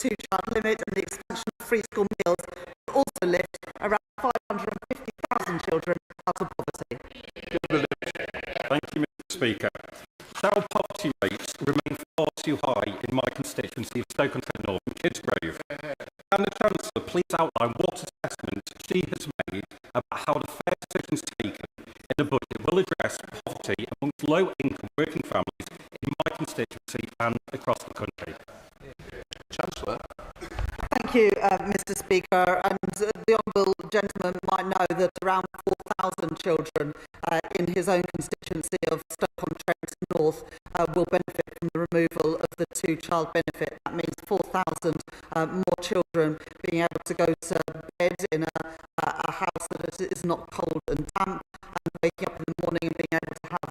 two-child limit and the expansion of free school meals will also lift around 550,000 children out of poverty. Thank you, Mr. Speaker. Child poverty rates remain far too high in my constituency of Stoke-on-Trent North and Kidsgrove. Can the Chancellor please outline what assessment she has made about how the fair decisions taken in the budget will address poverty amongst low-income working families in my constituency and across the country? Chancellor. Thank you, Mr. Speaker. And the honourable gentleman might know that around 4,000 children in his own constituency of Stoke-on-Trent North will benefit from the removal of the two-child benefit. That means 4,000 more children being able to go to bed in a house that is not cold and damp, and waking up in the morning and being able to have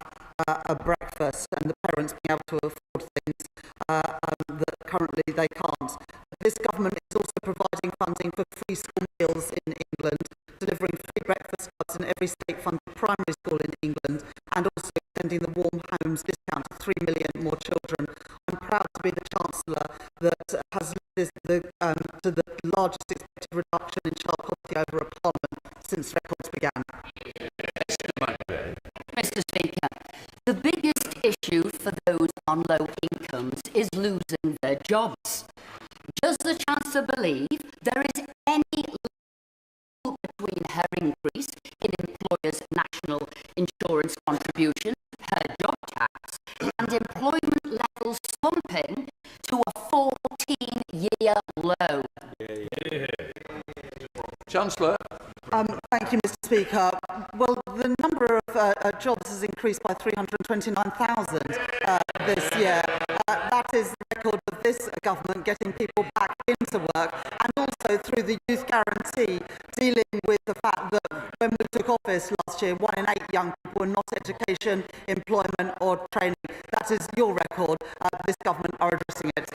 a breakfast, and the parents being able to afford things that currently they can't. This government is also providing funding for free school meals in England, delivering free breakfast clubs in every state-funded primary school in England, and also extending the Warm Homes discount to 3 million more children. I'm proud to be the Chancellor that has led to the largest expected reduction in child poverty over a parliament since records began. Mr. Speaker, the biggest issue for those on low incomes is losing their jobs. Does the Chancellor believe there is any link between her increase in employers' national insurance contribution, her job tax, and employment levels slumping to a 14-year low? Chancellor. Thank you, Mr. Speaker. Well, the number of jobs has increased by 329,000 this year. That is the record of this government getting people back into work, and also through the Youth Guarantee, dealing with the fact that when we took office last year, 1 in 8 young people were not education, employment or training. That is your record. This government are addressing it.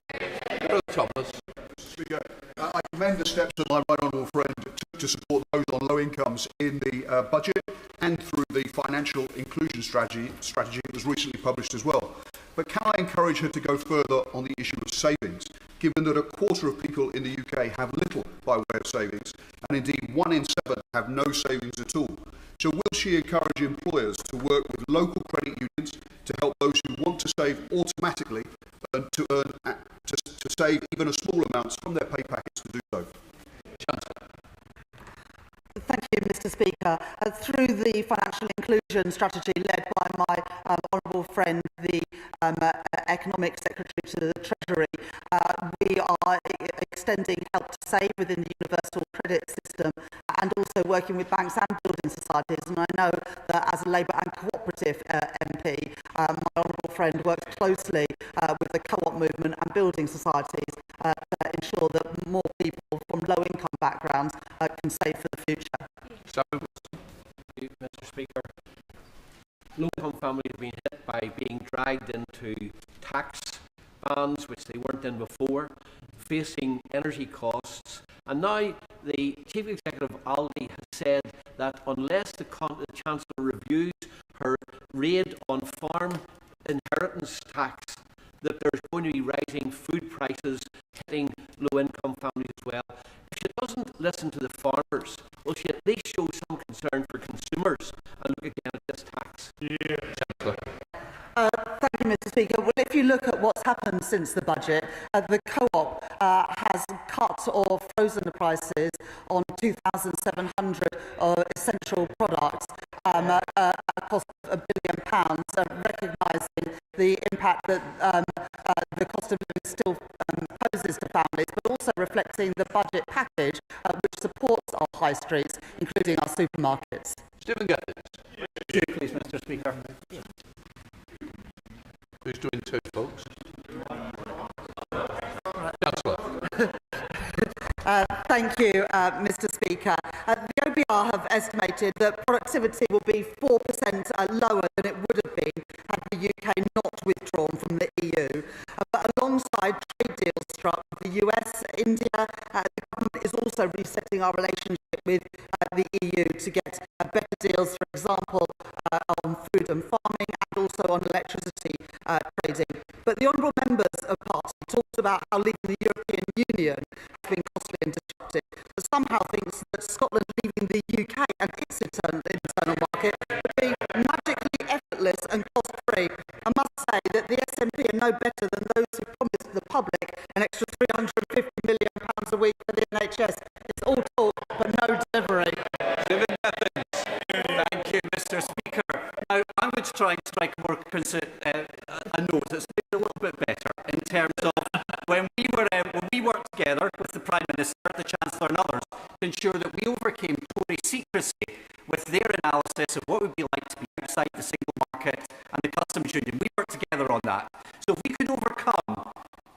Thomas. Speaker, I commend the steps that my right honourable friend took to support those on low incomes in the budget and through the financial inclusion strategy that was recently published as well. But can I encourage her to go further on the issue of savings, given that a quarter of people in the UK have little by way of savings, and indeed 1 in 7 have no savings at all? So will she encourage employers to work with local credit unions to help those who want to save automatically to save even a small amounts from their pay packets to do so? Chancellor. Thank you, Mr. Speaker. Through the financial inclusion strategy led by my honourable friend, the Economic Secretary to the Treasury, we are extending help to save within the universal credit system, and also working with banks and building societies. And I know that as a Labour and Cooperative MP, my honourable friend works closely with the co-op movement and building societies to ensure that more people from low-income backgrounds can save for the future. Thank you, Mr. Speaker. Low-income families have been hit by being dragged into tax bans, which they weren't in before, facing energy costs, and now the Chief Executive of Aldi has said that unless the Chancellor reviews her raid on farm inheritance tax, that there's going to be rising food prices hitting low-income families as well. If she doesn't listen to the farmers, will she at least show some concern for consumers and look again at this tax? Thank you, Mr. Speaker. Well, if you look at what's happened since the budget, the co-op has cut or frozen the prices on 2,700 essential products at a cost of £1 billion, recognising the impact that the cost of living still poses to families, but also reflecting the budget package which supports our high streets, including our supermarkets. Stephen Geddes. Please, Mr. Speaker. Who's doing two, folks? Chancellor. Thank you, Mr. Speaker. The OBR have estimated that productivity will be 4% lower than it would have been had the UK not withdrawn from the EU. But alongside trade deals struck with the US, India, the government is also resetting our relationship with the EU to get better deals, for example, on food and farming, and also on electricity trading. But the honourable members of party talks about how leaving the European Union has been costly and disruptive, but somehow thinks that Scotland leaving the UK and its internal market would be magically effortless and cost-free. I must say that the SNP are no better than those who promised the public an extra £350 million a week for the NHS. It's all talk, but no delivery. Thank you, Mr. Speaker. Now, I'm going to try and strike a more a note that's maybe a little bit better in terms of when we worked together with the Prime Minister, the Chancellor and others to ensure that we overcame Tory secrecy with their analysis of what it would be like to be outside the single market and the customs union. We worked together on that. So if we could overcome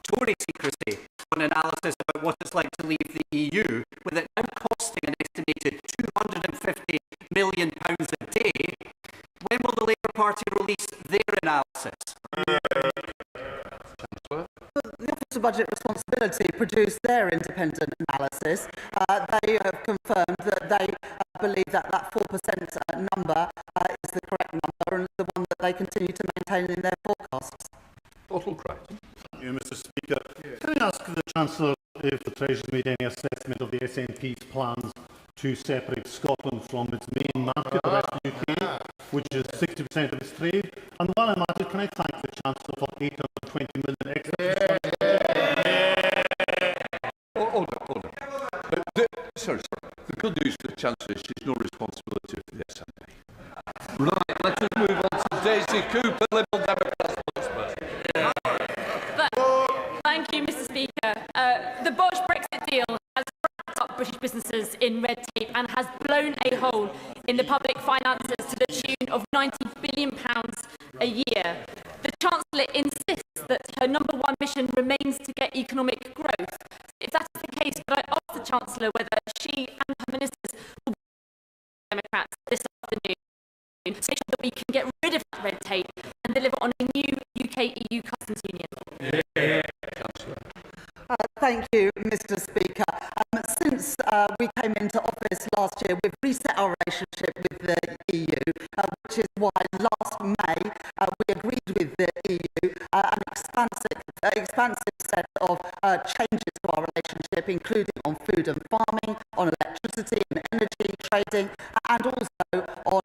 Tory secrecy on analysis about what it's like to leave the EU, with it now costing an estimated £250 million a day, when will the Labour Party release their analysis? The Office of Budget Responsibility produced their independent analysis. They have confirmed that they believe that that 4% number is the correct number and the one that they continue to maintain in their forecasts. Bottle correct. Thank you, Mr. Speaker. Can I ask the Chancellor if the Treasury made any assessment of the SNP's plans to separate Scotland from its main market, the rest of the UK, which is 60% of its trade? And while I'm at it, can I thank the Chancellor for £820 million extra? Hold on. Sorry. The good news for the Chancellor is she's no responsibility for the SNP. Right, let us move on to Daisy Cooper, Liberal Democrats. Thank you, Mr. Speaker. The Bosch Brexit deal has wrapped up British businesses in red tape and has blown a hole in the public finances to the tune of £90 billion a year. The Chancellor insists that her number one mission remains to get economic growth. If that is the case, could I ask the Chancellor whether she and her ministers will be Democrats this afternoon to make sure that we can get rid of that red tape and deliver on a new UK-EU customs union? Thank you, Mr. Speaker. Since we came into office last year, we've reset our relationship with the EU, which is why last May we agreed with the EU an expansive set of changes to our relationship, including on food and farming, on electricity and energy trading, and also on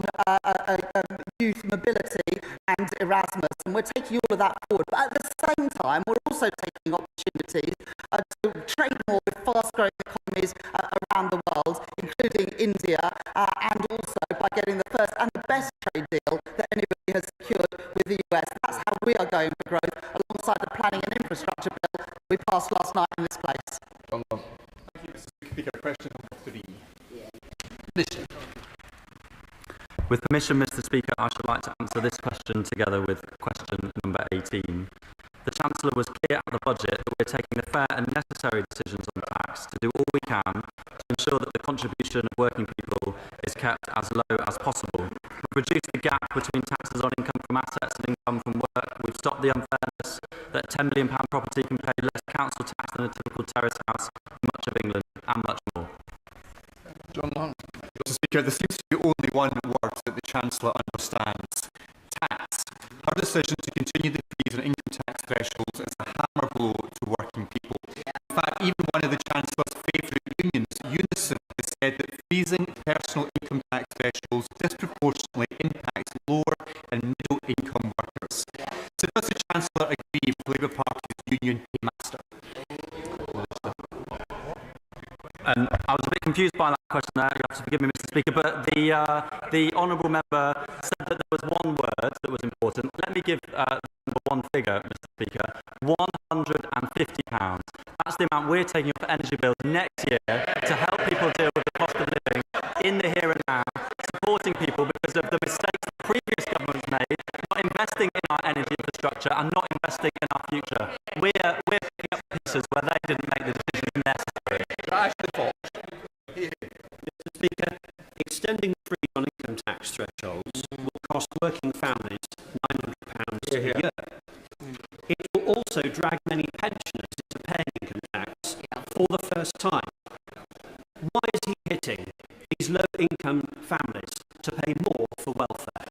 youth mobility and Erasmus. And we're taking all of that forward. But at the same time, we're also taking opportunities to trade more with fast-growing economies around the world, including India, and also by getting the first and the best trade deal that anybody has secured with the US. That's how we are going for growth, alongside the planning and infrastructure bill that we passed last night in this place. Thank you, Mr. Speaker. Question number 3. Listen. With permission, Mr. Speaker, I should like to answer this question together with question number 18. The Chancellor was clear at the budget that we are taking the fair and necessary decisions on tax to do all we can to ensure that the contribution of working people is kept as low as possible. We've reduced the gap between taxes on income from assets and income from work. We've stopped the unfairness that a £10 million property can pay less council tax than a typical terrace house in much of England, and much more. John Long. Mr. Speaker, there seems to be only one word that the Chancellor understands: tax. Her decision to continue the freeze on income tax thresholds is a hammer blow to working people. In fact, even one of the Chancellor's favourite unions, Unison, has said that freezing personal income tax thresholds disproportionately impacts lower and middle income workers. So does the Chancellor agree with the Labour Party's union paymaster? I was a bit confused by that question there, you have to forgive me, Mr. Speaker, but the honourable member said that there was one word that was important. Let me give one figure, Mr. Speaker: £150. That's the amount we're taking off energy bills next year to help people deal with the cost of living in the here and now, supporting people because of the mistakes the previous governments made, not investing in our energy infrastructure and not investing in our future. We're picking up pieces where they didn't make the decisions necessary. Mr. Speaker, extending the freeze on income tax thresholds will cost working families £900 a year. It will also drag many pensioners into paying income tax for the first time. Why is he hitting these low-income families to pay more for welfare?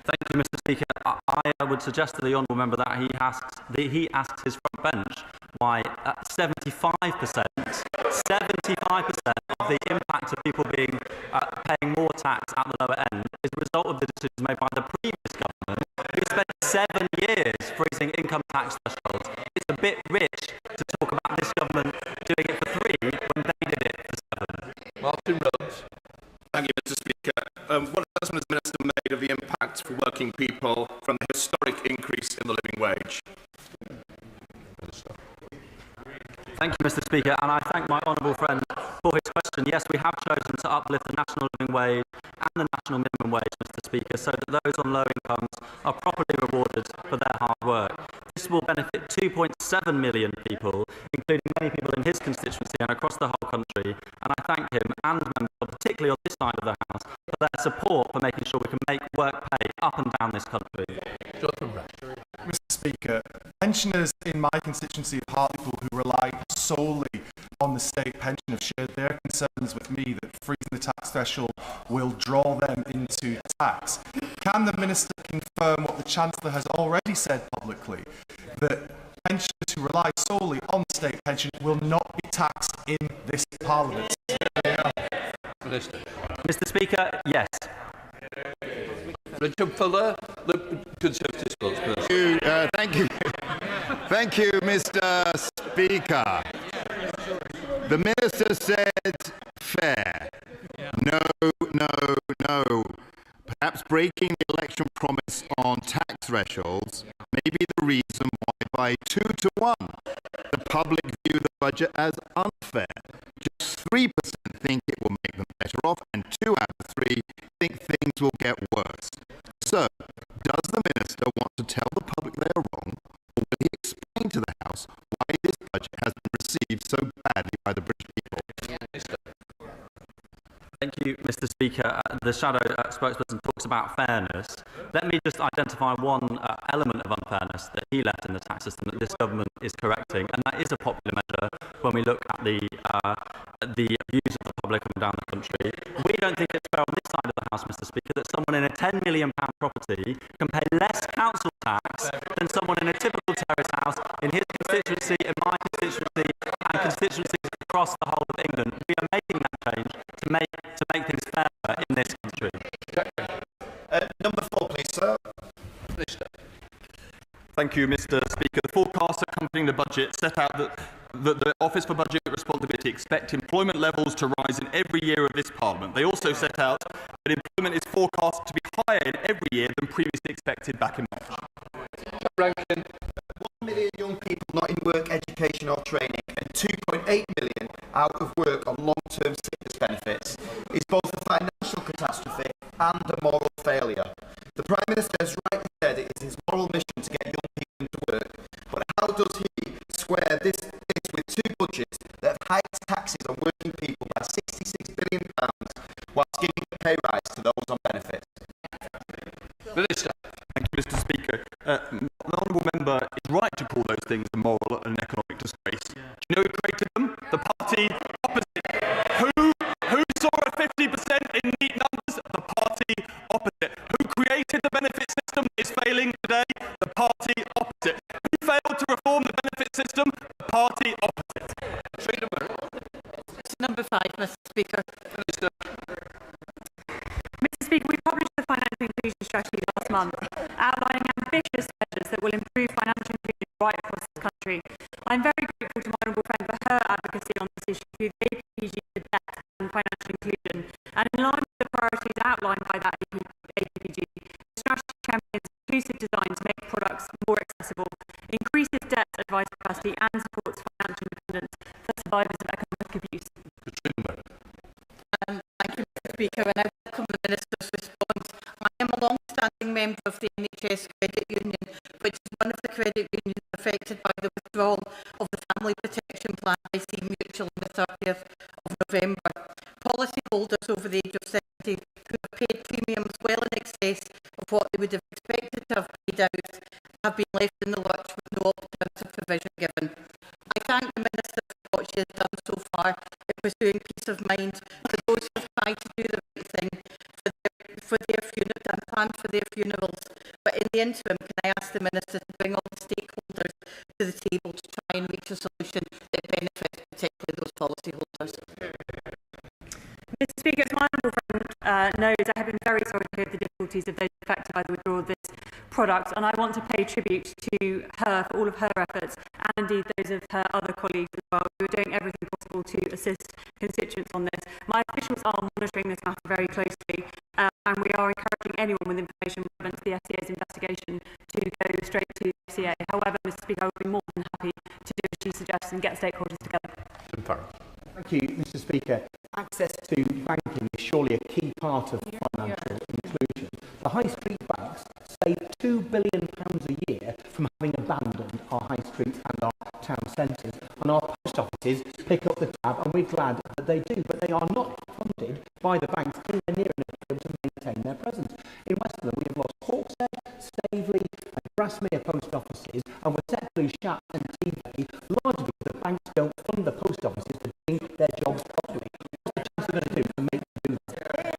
Thank you, Mr. Speaker. I would would suggest to the honourable member that he asks his front bench why 75% of the impact of people paying more tax at the lower end is a result of the decisions made by the previous government, who spent 7 years freezing income tax thresholds. It's a bit rich to talk about this government doing it for 3 when they did it for 7. Martin Rhodes. Thank you, Mr. Speaker. What assessment has the Minister made of the impact for working people from the historic increase in the living wage? Thank you, Mr. Speaker, and I thank my honourable friend for his question. Yes, we have chosen to uplift the national living wage and the national minimum wage, Mr. Speaker, so that those on low incomes are properly rewarded for their hard work. This will benefit 2.7 million people, including many people in his constituency and across the whole country, and I thank him and members, particularly on this side of the House, for their support for making sure we can make work pay up and down this country. Mr. Speaker, pensioners in my constituency of Hartlepool who rely solely on the state pension have shared their concerns with me that freezing the tax threshold will draw them into tax. Can the Minister confirm what the Chancellor has already said publicly, that pensioners who rely solely on the state pension will not be taxed in this Parliament? Minister. Mr. Speaker, yes. Richard Fuller, the Conservative spokesperson. Thank you. Thank you, Mr. Speaker. The Minister said fair. No, no, no. Perhaps breaking the election promise on tax thresholds may be the reason why by 2 to 1 the public view the budget as unfair. Just 3% think it will make them better off, and 2 out of 3 think things will get worse. So, does the Minister want to tell the public they are wrong, or will he explain to the House why this budget has been received so badly by the British people? Thank you, Mr. Speaker. The shadow spokesperson talks about fairness. Let me just identify one element of unfairness that he left in the tax system that this government is correcting, and that is a popular measure when we look at the views of the public up and down the country. We don't think it's fair on this side of the House, Mr. Speaker, that someone in a £10 million property can pay less council tax than someone in a typical terrace house in his constituency, in my constituency, and constituencies across the whole of England. We are making that change to make things fairer in this country. Number 4, please, sir. Minister. Thank you, Mr. Speaker. The forecasts accompanying the budget set out that the Office for Budget Responsibility expect employment levels to rise in every year of this Parliament. They also set out that employment is forecast to be higher in every year than previously expected back in March. Rankin. 1 million young people not in work, education or training and 2.8 million out of work on long-term sickness benefits is both a financial catastrophe and a moral failure. The Prime Minister has rightly said it is his moral mission to get young people into work, but how does he square this with 2 budgets that have hiked taxes on working people by £66 billion whilst giving a pay rise to those on benefits? Minister. Thank you, Mr. Speaker. The honourable member is right to call those things a moral and economic disgrace. Do you know who created them? The party opposite. Who saw a 50% in neat numbers? The party opposite. Who created the benefit system that is failing today? The party opposite. Who failed to reform the benefit system? The party opposite. Number 5, Mr. Speaker. Minister. Mr. Speaker, we published the Financial Inclusion Strategy last month, outlining ambitious measures that will improve financial inclusion right across the country. I'm very grateful to my honourable friend for her advocacy on this issue through the APPG for debt and financial inclusion. And in line with the priorities outlined by that APPG, the strategy champions inclusive design to make products more accessible, increases debt advice capacity and supports financial independence for survivors of economic abuse. Thank you, Mr. Speaker, and I welcome the Minister's response. I am a long-standing member of the NHS Credit Union, which is one of the credit unions affected by the withdrawal of the Family Protection Plan by C Mutual on the 30th of November. Policyholders over the age of 70 who have paid premiums well in excess of what they would have expected to have paid out have been left in the lurch with no alternative provision given. I thank the Minister for what she has done so far in pursuing peace of mind for those who have tried to do the right thing for their funeral and plan for their funerals. But in the interim, can I ask to the table to try and reach a solution that benefits particularly those policyholders. Mr Speaker, as my honourable friend knows, I have been very sorry to hear the difficulties of those affected by the withdrawal of this product, and I want to pay tribute to her for all of her efforts, and indeed those of her other colleagues as well, who are doing everything possible to assist constituents on this. My officials are monitoring this matter very closely, and we are encouraging anyone with information relevant to the FCA's investigation to go straight to the FCA. However, Mr Speaker, I would be more than happy to do as she suggests and get stakeholders together. Thank you, Mr Speaker. Access to banking is surely a key part of financial inclusion. The high street banks save £2 billion a year from having abandoned our high streets and our town centres, and our post offices pick up the tab, and we're glad that they do, but they are not funded by the banks anywhere near enough to be able to maintain their presence. In Westland, we have lost Hawkshead, Staveley and Grasmere post offices, and we're set to lose Shat and Teebay, largely because the banks don't fund the post offices to doing their jobs properly. What's the Chancellor going to do to make them do that?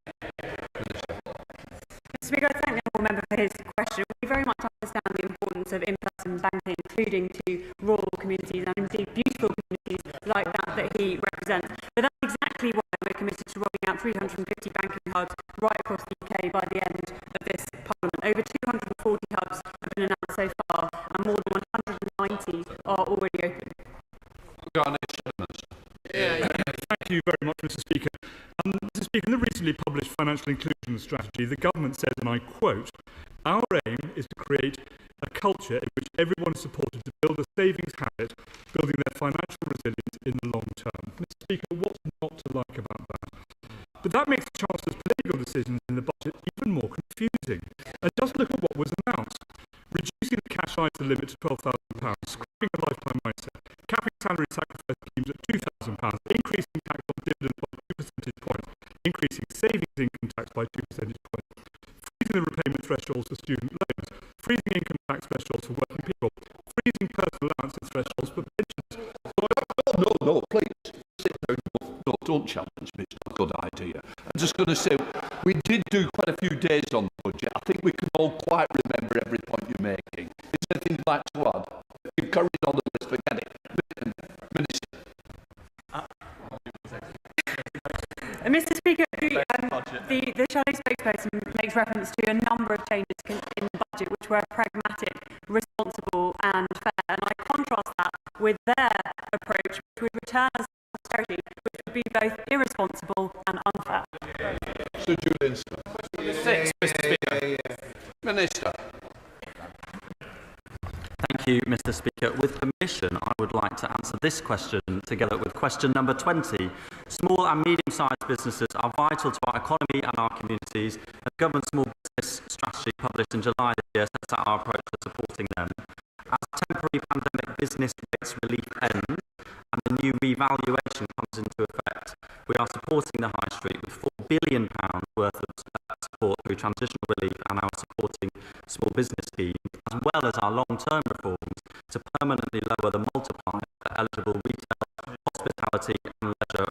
Mr Speaker, I thank the honourable member for his question. We very much understand the importance of in-person banking, including to rural communities and indeed beautiful communities like that he represents. But that's exactly why we're committed to rolling out 350 banking hubs right across the UK by the end of this Parliament. Over 240 hubs have been announced so far, and more than 190 are already open. Thank you very much, Mr Speaker. Mr Speaker, in the recently published Financial Inclusion Strategy, the Government says, and I quote, "Our aim is to create a culture in which everyone is supported to build a savings habit, building their financial resilience in the long term." Mr Speaker, what's not to like about that? But that makes the Chancellor's political decisions in the budget even more confusing. And just look at what was announced. Reducing the cash ISA limit to £12,000, scrapping a lifetime ISA, capping salary sacrifice schemes at £2,000, increasing tax on dividends by 2 percentage points, increasing savings income tax by 2 percentage points, freezing the repayment thresholds for student loans, freezing income tax thresholds for working people, freezing personal allowances thresholds for pensions. No, please. Sit down. No, don't challenge me. It's not a good idea. I'm just going to say, we did do quite a few days on the budget. I think we can all quite remember every point you're making. Is there anything you'd like to add? You've carried on the list, forget it. Minister. Mr Speaker, the shadow spokesperson makes reference to a number of changes in the budget which were pragmatic, responsible and fair, and I contrast that with their approach, which would return us austerity, which would be both irresponsible and unfair. Sir Julian. 6, Mr Speaker. Minister. Thank you, Mr Speaker. With permission, I would like to answer this question together with question number 20. Small and medium-sized businesses are vital to our economy and our communities. The Government's Small Business Strategy, published in July this year, sets out our approach to supporting them. As temporary pandemic business rates relief ends and the new revaluation comes into effect, we are supporting the High Street with £4 billion worth of support through transitional relief and our supporting small business schemes, as well as our long-term reforms to permanently lower the multiplier for eligible retail, hospitality and leisure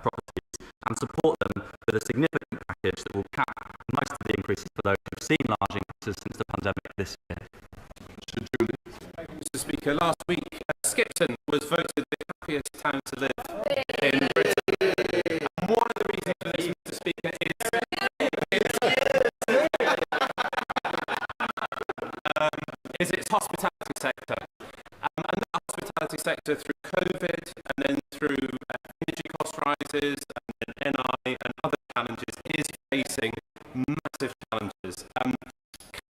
properties, and support them with a significant package that will cap most of the increases for those who have seen large increases since the pandemic this year. Mr Speaker, last week Skipton was voted the happiest town to live in Britain. And one of the reasons for this, Mr Speaker, is its hospitality sector. And that hospitality sector, through COVID and then through energy cost rises and then NI and other challenges, is facing massive challenges. Can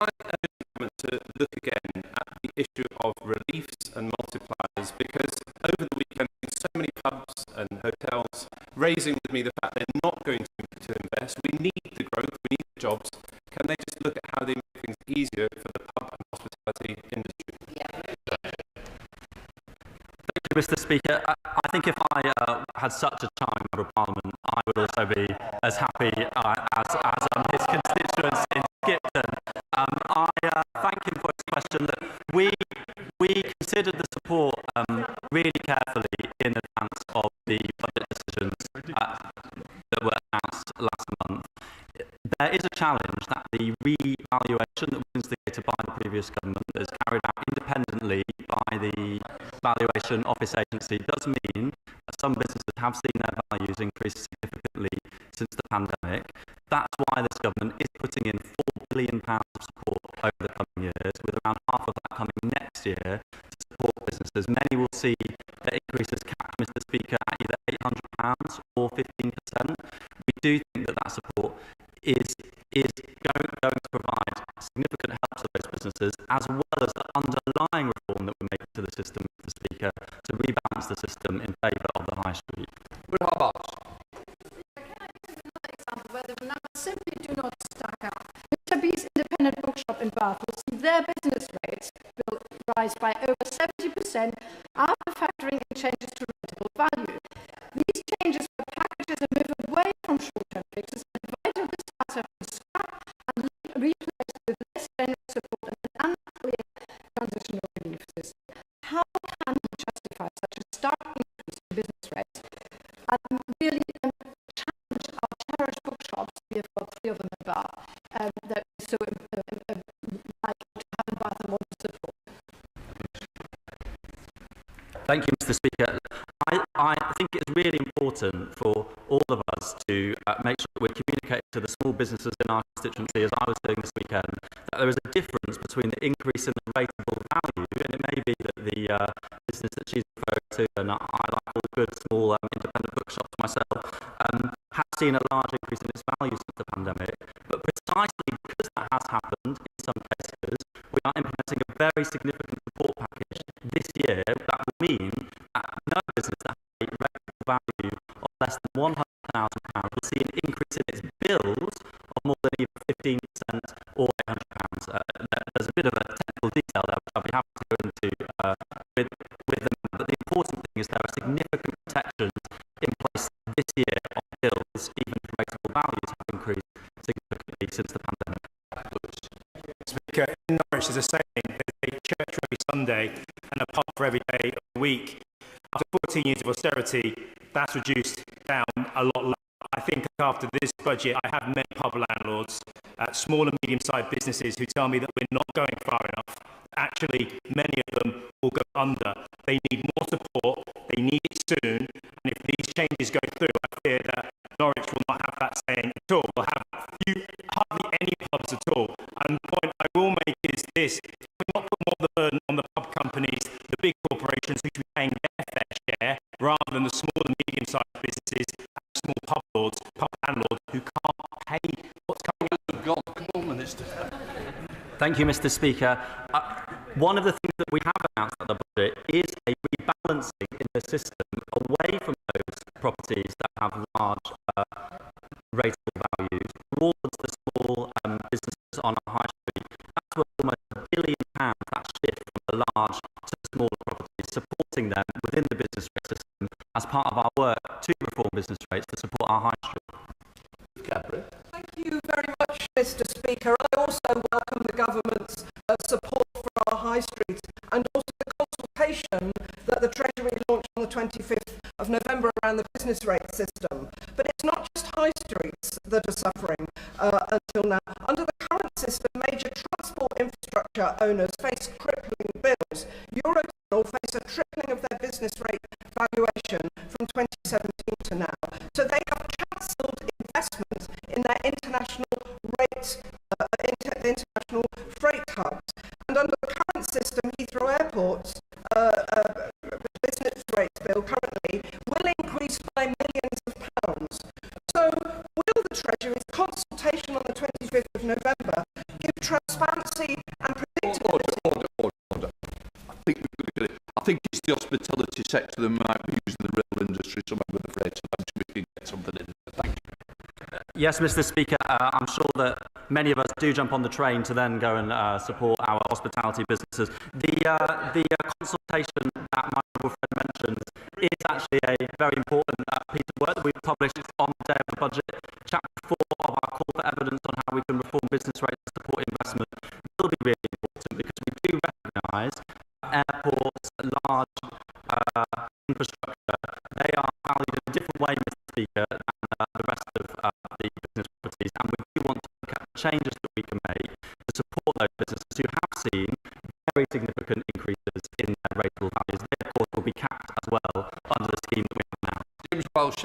I urge the government to look again at the issue of reliefs and multipliers, because over the weekend so many pubs and hotels raising with me the fact they're not going to invest. We need the growth, we need the jobs. Can they just look at how they make things easier for the pub and hospitality industry? Thank you, Mr Speaker. I think if I had such a charming member of Parliament, I would also be as happy as his constituents in Skipton. I thank him for his question. That we considered the support really carefully in advance of the budget decisions that were announced last month. There is a challenge that the revaluation that was instigated by the previous government, that is carried out independently by the valuation office agency does mean that some businesses have seen their values increase significantly since the pandemic. That's why this government is putting in £4 billion of support over the coming years, with around half of that coming next year to support businesses. Many will see the increases capped, Mr. Speaker, at either £800 or 15%. We do think that that support is going to provide significant help to those businesses, as well as the underlying reform that we're making to the system, Mr. Speaker, to rebalance the system in favour of the high street. Where the numbers simply do not stack up. Mr. B's independent bookshop in Bath will see their business rates will rise by over 70% after factoring in changes to rentable value. These changes where packages are moved away from short-term fixes and vital discards have been scrapped and replaced with less generous support and an unclear transitional relief system. How can you justify such a stark increase in business rates? And really challenge our cherished bookshops, we have got 3 of them in Bath, that we so like to have in Bath and want to support. Thank you, Mr. Speaker. I think it's really important for all of us to make sure that we're communicating to the small businesses in our constituency, as I was doing this weekend, that there is a difference between the increase in the rateable value, and it may be that the business that she's referring to, and I like all good small independent bookshops myself, has seen a large increase in its value since the pandemic. But precisely because that has happened in some cases, we are implementing a very significant support package this year that will mean that no business that has a rateable value of less than £100,000 will see an increase in its bills of more than either 15% or £800. There's a bit of a technical detail there, which I'll be happy to go into with them. But the important thing is there are significant protections in place this year on bills, even if rateable values have increased significantly since the pandemic. Speaker, in Norwich there's a saying, there's a church every Sunday and a pub for every day of the week. After 14 years of austerity, that's reduced down a lot lower. I think after this budget, I have many pub landlords, small and medium-sized businesses who tell me that we're not going far enough. Actually, many of them will go under. They need more support, they need it soon, and if these changes go through, I fear that Norwich will not have that saying at all. We'll have hardly any pubs at all. And the point I will make is this: if we not put more of the burden on the pub companies, the big corporations who should be paying their fair share, rather than the small and medium-sized businesses and small pub landlords who can't pay what's coming out of God. Come on, Minister. Thank you, Mr. Speaker. One of the things that we have announced at the budget is a rebalancing in the system away from those properties that have large rateable values towards the small businesses on our high street. That's worth almost £1 billion, that shift from the large to the smaller properties, supporting them within the business rate system as part of our work to reform business rates to support our high street. Gabriel. Thank you very much, Mr. Speaker. I also welcome the government's support for our high streets and also the consultation that the Treasury launched on the 25th of November around the business rate system. But it's not just high streets that are suffering until now. Under the current system, major transport infrastructure owners face crippling bills. Eurotunnel face a tripling of their business rate valuation from 2017 to now. So they have cancelled investment in their international international freight hubs. And under the current system, Heathrow Airport's business rates bill currently will increase by millions of pounds. So will the Treasury's consultation on the 25th of November give transparency and predictability? Order. I think it's the hospitality sector that might be using the rail industry, so I'm afraid we can get something in. Thank you. Yes, Mr. Speaker, I'm sure that many of us do jump on the train to then go and support our hospitality businesses. The consultation that my honourable friend mentions is actually a very important piece of work that we've published on the day of the budget. Chapter 4 of our call for evidence on how we can reform business rates to support investment will be really important, because we do recognise airports, large infrastructure, they are valued in a different way, Mr. Speaker, than the rest of the business properties, and we do want to look at the changes that we can make to support those businesses who have seen very significant increases in their rateable values. They, of as well under the scheme that we have now. James Welsh.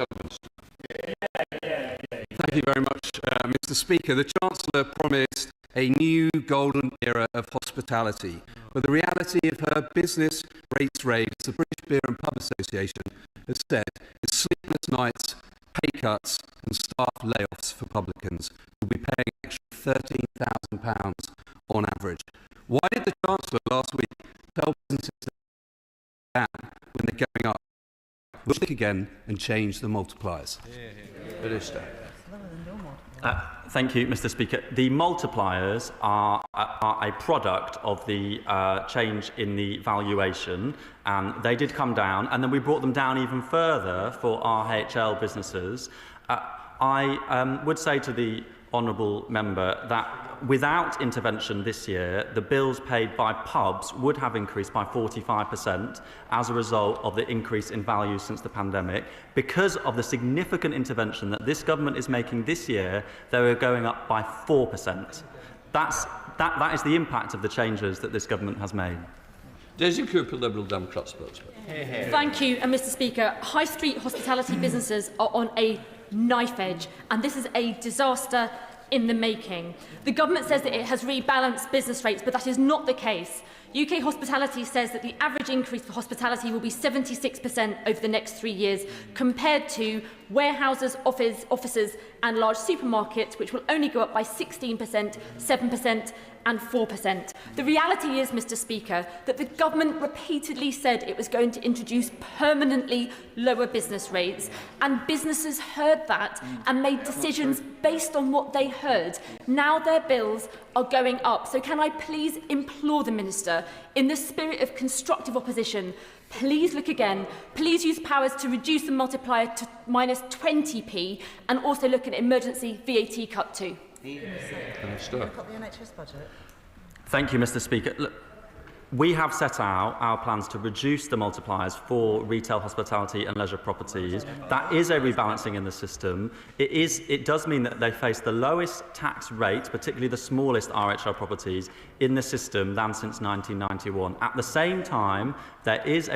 Thank you very much, Mr. Speaker. The Chancellor promised a new golden era of hospitality, but the reality of her business rates raise, the British Beer and Pub Association has said, is sleepless nights, pay cuts and staff layoffs for publicans who will be paying an extra £13,000 on average. Why did the Chancellor last week tell businesses to down when they're going up? We'll think again and change the multipliers. Minister. Thank you, Mr. Speaker. The multipliers are a product of the change in the valuation, and they did come down, and then we brought them down even further for RHL businesses. I would say to the honourable member that without intervention this year, the bills paid by pubs would have increased by 45% as a result of the increase in value since the pandemic. Because of the significant intervention that this government is making this year, they are going up by 4%. That is the impact of the changes that this government has made. Daisy Cooper, Liberal Democrat spokesman. Thank you, Mr. Speaker. High street hospitality businesses are on a knife edge, and this is a disaster in the making. The government says that it has rebalanced business rates, but that is not the case. UK Hospitality says that the average increase for hospitality will be 76% over the next 3 years, compared to warehouses, offices and large supermarkets, which will only go up by 16%, 7% and 4%. The reality is, Mr. Speaker, that the government repeatedly said it was going to introduce permanently lower business rates, and businesses heard that and made decisions based on what they heard. Now their bills are going up. So can I please implore the Minister, in the spirit of constructive opposition, please look again, please use powers to reduce the multiplier to minus 20p, and also look at emergency VAT cut too. Thank you, Mr. Speaker. Look, we have set out our plans to reduce the multipliers for retail, hospitality and leisure properties. That is a rebalancing in the system. It does mean that they face the lowest tax rate, particularly the smallest RHL properties, in the system than since 1991. At the same time, there is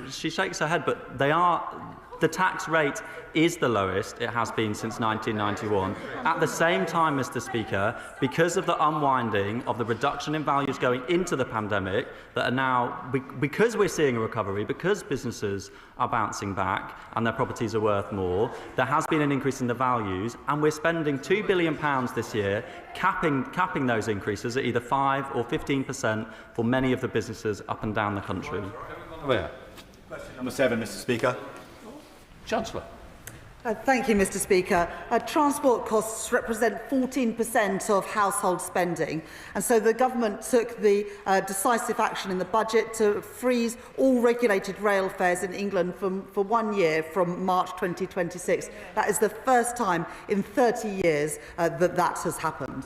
she shakes her head, but the tax rate is the lowest it has been since 1991. At the same time, Mr. Speaker, because of the unwinding of the reduction in values going into the pandemic, that are now, because we're seeing a recovery, because businesses are bouncing back and their properties are worth more, there has been an increase in the values, and we're spending £2 billion this year capping those increases at either 5 or 15% for many of the businesses up and down the country. Question number 7, Mr. Speaker. Chancellor. Thank you, Mr. Speaker. Transport costs represent 14% of household spending, and so the government took the decisive action in the budget to freeze all regulated rail fares in England for 1 year from March 2026. That is the first time in 30 years that has happened.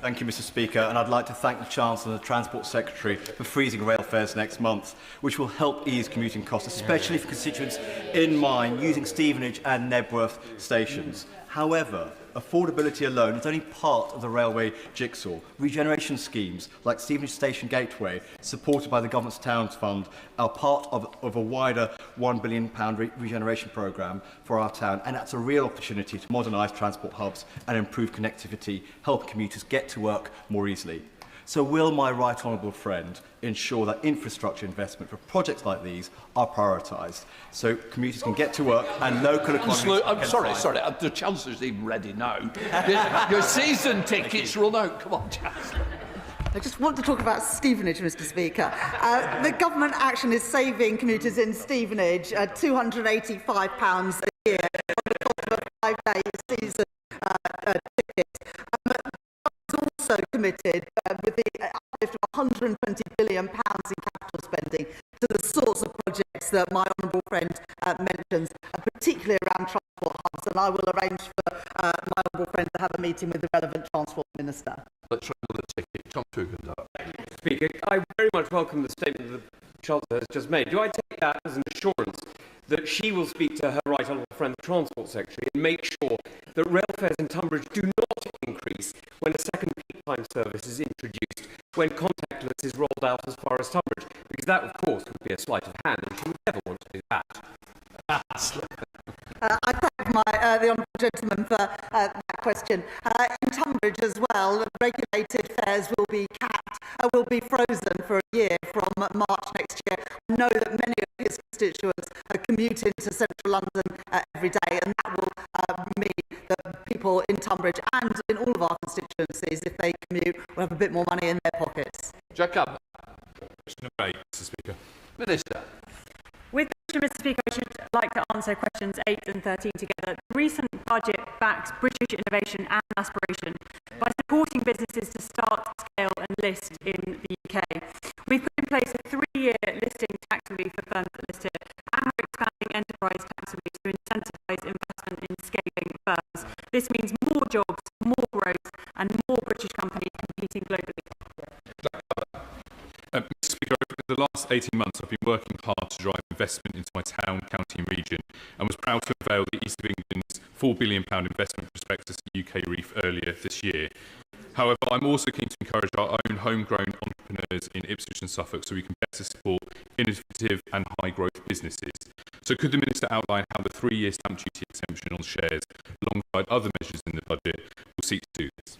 Thank you, Mr. Speaker, and I'd like to thank the Chancellor and the Transport Secretary for freezing rail fares next month, which will help ease commuting costs, especially for constituents in mine using Stevenage and Nebworth stations. However, affordability alone is only part of the railway jigsaw. Regeneration schemes like Stevenage Station Gateway, supported by the Government's Towns Fund, are part of a wider £1 billion regeneration programme for our town, and that's a real opportunity to modernise transport hubs and improve connectivity, help commuters get to work more easily. So will my right honourable friend ensure that infrastructure investment for projects like these are prioritised so commuters can get to work and local economies... I'm sorry, the Chancellor's even ready now. Your season tickets run out. Come on, Chancellor. I just want to talk about Stevenage, Mr. Speaker. The government action is saving commuters in Stevenage £285 a year on the cost of a 5-day season ticket. Also committed with the uplift of £120 billion in capital spending to the sorts of projects that my honourable friend mentions, particularly around transport hubs, and I will arrange for my honourable friend to have a meeting with the relevant Transport Minister. Let's try another ticket. Tom Tugendar. Speaker, I very much welcome the statement that the Chancellor has just made. Do I take that as an assurance that she will speak to her right honourable friend, the Transport Secretary, and make sure that rail fares in Tunbridge do not increase when a second peak time service is introduced when contactless is rolled out as far as Tunbridge? Because that, of course, would be a sleight of hand, and she would never want to do that. I thank the honourable gentleman for that question. In Tunbridge as well, regulated fares will be capped, will be frozen for a year from March next year. I know that many of his constituents commute into central London every day, and that will mean that people in Tunbridge and in all of our constituencies, if they commute, will have a bit more money in their pockets. Jacob. Question number 8, Mr. Speaker. Minister. With permission, Mr. Speaker, I should like to answer questions 8 and 13 together. The recent budget backs British innovation and aspiration by supporting businesses to start, scale and list in the UK. We've put in place a 3-year listing tax relief for firms that list here, and we're expanding enterprise tax relief to incentivise investment in scaling firms. This means more jobs, more growth and more British companies competing globally. Mr. Speaker, over the last 18 months, I've been working hard to drive investment into my town, county and region, and was proud to unveil the East of England's £4 billion investment prospectus at UK Reef earlier this year. However, I'm also keen to encourage our own homegrown entrepreneurs in Ipswich and Suffolk so we can better support innovative and high-growth businesses. So could the Minister outline how the 3-year stamp duty exemption on shares, alongside other measures in the budget, will seek to do this?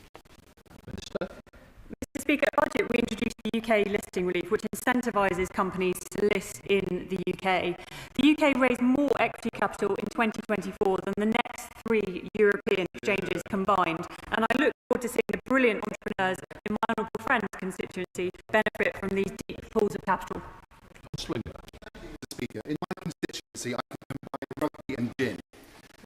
Minister. Mr. Speaker, at budget we introduced the UK listing relief, which incentivises companies to list in the UK. The UK raised more equity capital in 2024 than the next 3 European exchanges combined, and I look forward to seeing the brilliant entrepreneurs in my honourable friend's constituency benefit from these deep pools of capital. Mr. Speaker, in my constituency I can combine rugby and gin.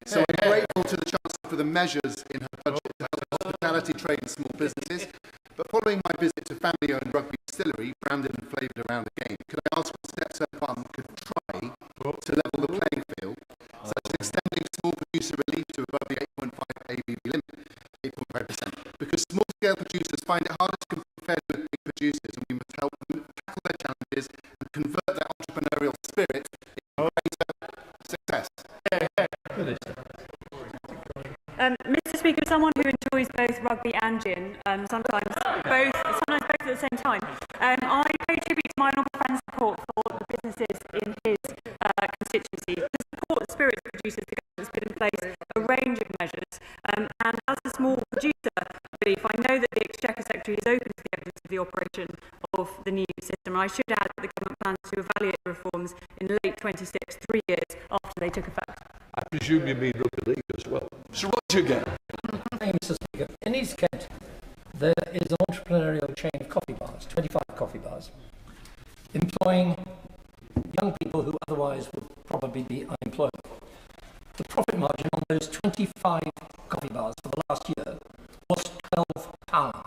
So I'm grateful to the Chancellor for the measures in her budget to help hospitality trade and small businesses. But following my visit to family-owned rugby distillery, branded and flavoured around the game, could I ask what steps her fund could try to level the playing field, such as extending small producer relief to above the 8.5 ABV limit, 8.5%? Because small-scale producers find it harder to compete fairly with big producers, and we must help them tackle their challenges and convert their entrepreneurial spirit into greater success. Mr. Speaker, as someone who enjoys both rugby and gin, sometimes both at the same time, I pay tribute to my honourable friend's support for the businesses in his constituency. To support spirits producers, the government has put in place a range of measures, and as a small producer relief, I know that the Exchequer Secretary is open to the evidence of the operation of the new system. I should add that the government plans to evaluate the reforms in late 26, 3 years after they took effect. I presume you mean rugby league as well. Sir Roger again. Thank you, Mr. Speaker. In East Kent, there is an entrepreneurial chain of coffee bars, 25 coffee bars, employing young people who otherwise would probably be unemployable. The profit margin on those 25 coffee bars for the last year was £12.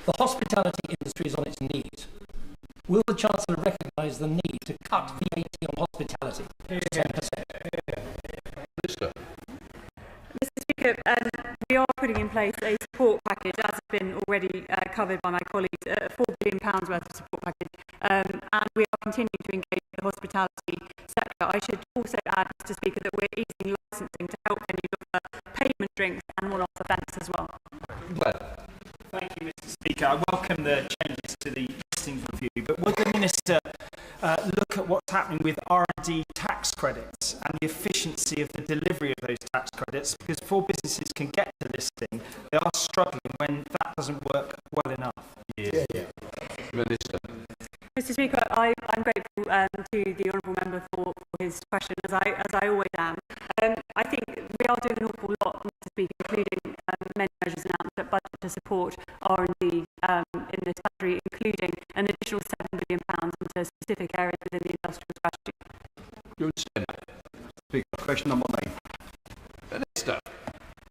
The hospitality industry is on its knees. Will the Chancellor recognise the need to cut VAT on hospitality to 10%? Minister. Mr. Speaker, we are putting in place a support package, as has been already covered by my colleagues, £4 billion worth of support package, and we are continuing to engage with the hospitality sector. I should also add, Mr. Speaker, that we're easing licensing to help venues offer payment drinks and one-off events as well. Thank you, Mr. Speaker. I welcome the changes to the listings review, but will the Minister look at what's happening with R&D tax credits and the efficiency of the delivery of those tax credits? Because before businesses can get to listing, they are struggling when that doesn't work well enough. Minister. Mr. Speaker, I'm grateful to the honourable member for his question, as I always am. I think we are doing an awful lot, Mr. Speaker, including many measures announced at budget to support R&D in this country, including an additional £7 billion into specific areas within the industrial strategy. Speaker, question number 9. Minister.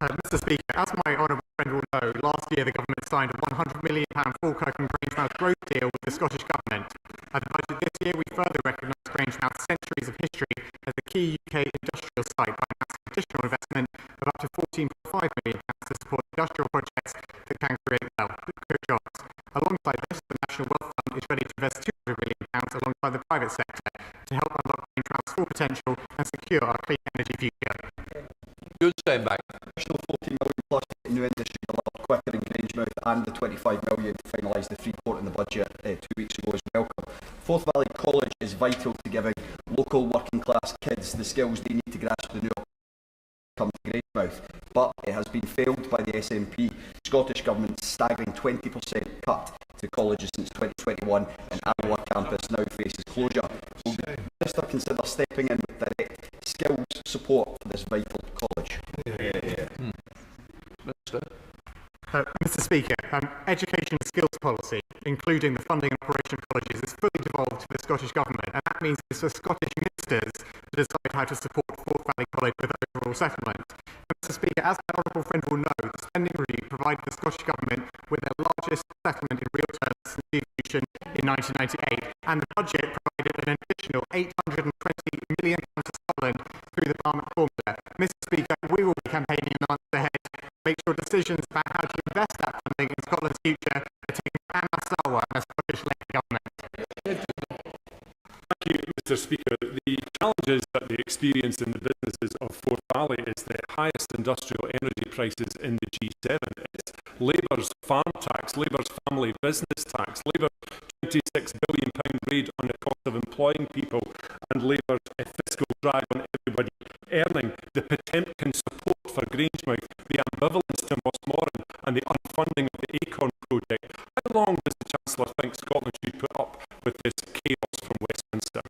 Mr. Speaker, as my honourable friend will know, last year the government signed a £100 million Falkirk and Grangemouth growth deal with the Scottish Government. At the budget this year, we further recognise Grangemouth's centuries of history as a key UK industrial site by announcing additional investment of up to £14.5 million to support industrial projects that can create jobs. Alongside this, the National Wealth Fund is ready to invest £200 million alongside the private sector to help unlock Grangemouth's full potential and secure our clean energy future. Good stayback. Additional 40 million plus into industry allowed quicker engagement and the 25 million finalised the Freeport in the budget 2 weeks ago is welcome. Forth Valley College is vital to giving local working class kids the skills they need to grasp the new come to Grangemouth, but it has been failed by the SNP Scottish Government's staggering 20% cut to colleges since 2021, and Arrowa campus now faces closure. Will the Minister consider stepping in with direct skills support for this vital college? Mr Speaker, education and skills policy, including the funding and operation of colleges, is fully devolved to the Scottish Government, and that means it's for Scottish ministers to decide how to support Forth Valley College with overall settlement. Mr Speaker, as my honourable friend will know, the spending review provided the Scottish Government with their largest settlement in real terms since devolution in 1998, and the budget provided an additional £820 million to Scotland through the Parliament formula. Mr Speaker, we will be campaigning in the months ahead to make sure decisions about how to invest that funding in Scotland's future are taken by Anna Salwa and a Scottish-led government. Thank you, Mr Speaker. The challenges that they experience in the businesses of Forth Valley is the highest industrial energy prices in the G7. It's Labour's farm tax, Labour's family business tax, Labour's £26 billion raid on the cost of employing people, and Labour's fiscal drag on everybody earning, the Potemkin support for Grangemouth, the ambivalence to Mossmoran, and the unfunding of the Acorn project. How long does the Chancellor think Scotland should put up with this chaos from Westminster?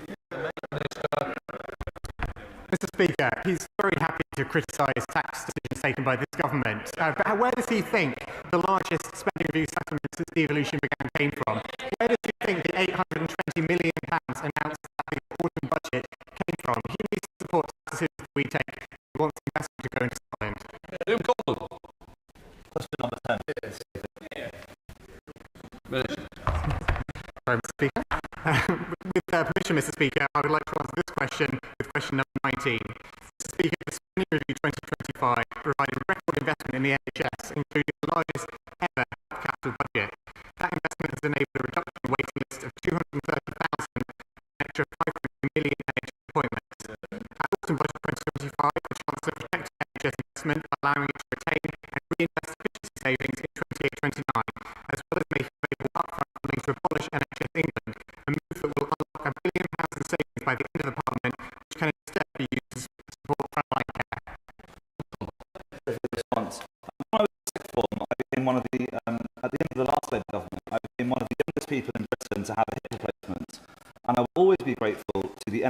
Mr Speaker, he's very happy to criticise tax decisions taken by this government, but where does he think the largest spending review settlement since devolution began came from? Where does he think the £820 million announced at the autumn budget came from? He needs to support tax decisions that we take. He wants the investment to go into Scotland. Question number 10. Sorry, Mr Speaker. With permission, Mr Speaker, I would like to answer this question with question number 19. Mr Speaker, the Spending Review 2025 provided record investment in the NHS, including the largest ever capital budget. That investment has enabled a reduction in the waiting list of 230,000 and an extra 500 million NHS appointments. At autumn budget 2025, the Chancellor protected NHS investment, allowing it to retain and reinvest efficiency savings in 28-29, as well as making available upfront funding to abolish NHS England, a move that will unlock £1 billion in savings by the end of the Parliament, which can instead be used to support frontline care. Response. When I was in sixth form, I became one of the, at the end of the last Labour government, I became one of the youngest people in Britain to have a hip replacement. And I will always be grateful to the